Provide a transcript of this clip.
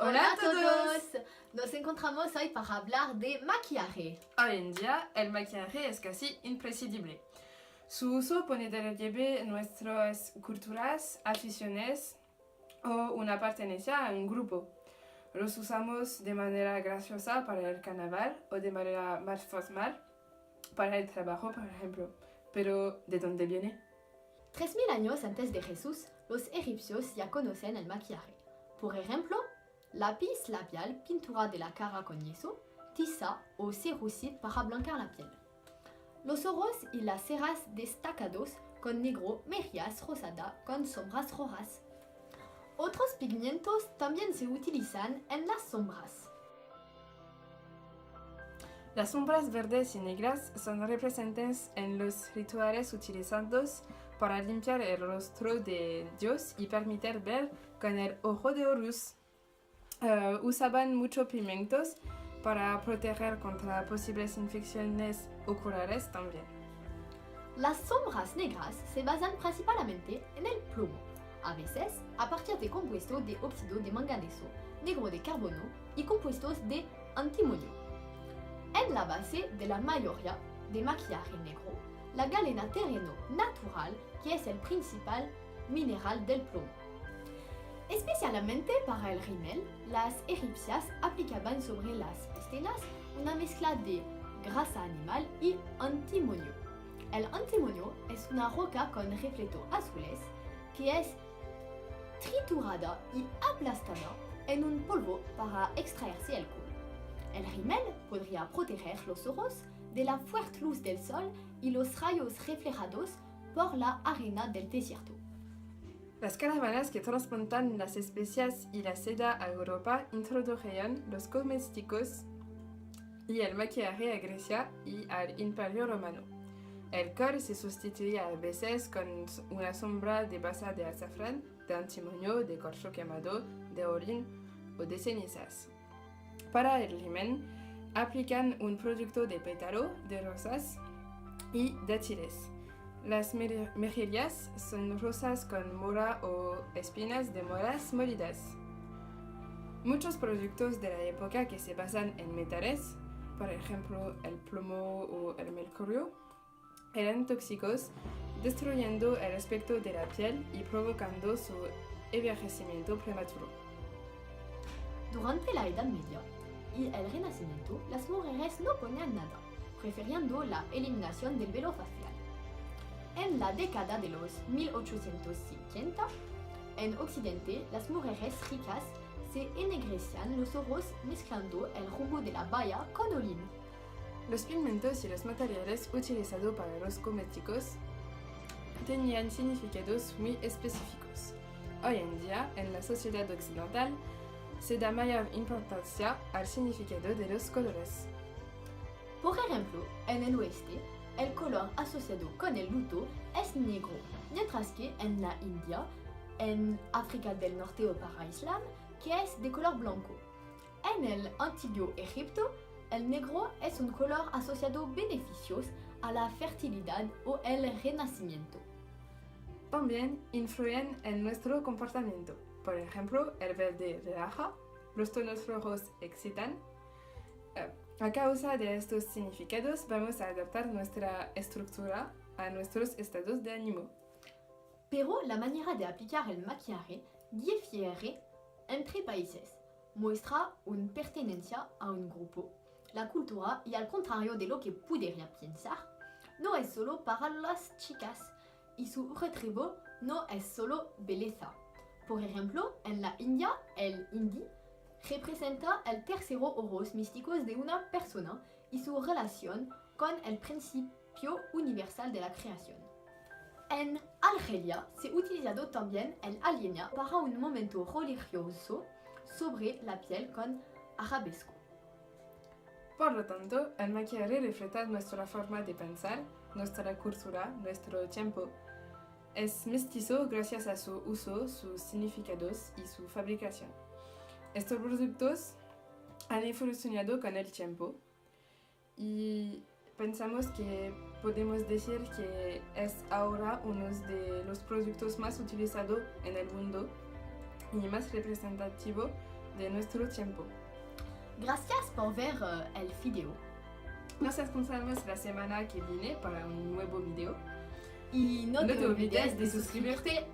Hola a todos! Nos encontramos hoy para hablar de maquillaje. Hoy en día, el maquillaje es casi imprescindible. Su uso pone de relieve nuestras culturas, aficiones o una pertenencia a un grupo. Los usamos de manera graciosa para el carnaval o de manera más formal para el trabajo, por ejemplo. Pero, ¿de dónde viene? 3000 años antes de Jesús, los egipcios ya conocen el maquillaje. Por ejemplo, lápiz labial, pintura de la cara con yeso, tiza o cerucid para blanquear la piel. Los ojos y las cejas destacados con negro, mejillas rosada con sombras rojas. Otros pigmentos también se utilizan en las sombras. Las sombras verdes y negras son representadas en los rituales utilizados para limpiar el rostro de Dios y permitir ver con el ojo de Horus. Usaban muchos pigmentos para proteger contra posibles infecciones oculares también. Las sombras negras se basan principalmente en el plomo, a veces a partir de compuestos de óxido de manganeso, negro de carbono y compuestos de antimonio. En la base de la mayoría de maquillaje negro, la galena terreno natural, que es el principal mineral del plomo. Especialmente para el rímel, las egipcias aplicaban sobre las estelas una mezcla de grasa animal y antimonio. El antimonio es una roca con reflejo azules que es triturada y aplastada en un polvo para extraerse el color. El rímel podría proteger los ojos de la fuerte luz del sol y los rayos reflejados por la arena del desierto. Las caravanas que transportan las especias y la seda a Europa introdujeron los cosméticos y el maquillaje a Grecia y al Imperio Romano. El col se sustituía a veces con una sombra de base de azafrán, de antimonio, de corcho quemado, de orín o de cenizas. Para el rímel, aplican un producto de pétalo, de rosas y dátiles. Las mejillas son rosas con mora o espinas de moras molidas. Muchos productos de la época que se basan en metales, por ejemplo el plomo o el mercurio, eran tóxicos, destruyendo el aspecto de la piel y provocando su envejecimiento prematuro. Durante la Edad Media y el Renacimiento, las mujeres no ponían nada, prefiriendo la eliminación del velo facial. En la década de los 1850, en Occidente, las mujeres ricas se ennegrecían los ojos mezclando el jugo de la baya con olín. Los pigmentos y los materiales utilizados para los cosméticos tenían significados muy específicos. Hoy en día, en la sociedad occidental, se da mayor importancia al significado de los colores. Por ejemplo, en el oeste, el color asociado con el luto es negro, mientras que en la India, en África del Norte o para Islam, que es de color blanco. En el antiguo Egipto, el negro es un color asociado beneficios a la fertilidad o el renacimiento. También influyen en nuestro comportamiento. Por ejemplo, el verde relaja, los tonos rojos excitan. A causa de estos significados, vamos a adaptar nuestra estructura a nuestros estados de ánimo. Pero la manera de aplicar el maquillaje difiere entre países. Muestra una pertenencia a un grupo, la cultura, y al contrario de lo que podría pensar, no es solo para las chicas y su objetivo no es solo belleza. Por ejemplo, en la India, el hindi representa el tercero ojos místicos de una persona y su relación con el principio universal de la creación. En Argelia se ha utilizado también el aliena para un momento religioso sobre la piel con arabesco. Por lo tanto, el maquillaje refleja nuestra forma de pensar, nuestra cultura, nuestro tiempo. Es mestizo gracias a su uso, sus significados y su fabricación. Estos productos han evolucionado con el tiempo y pensamos que podemos decir que es ahora uno de los productos más utilizados en el mundo y más representativo de nuestro tiempo. Gracias por ver el video. Nos escuchamos la semana que viene para un nuevo video. Y no te olvides de suscribirte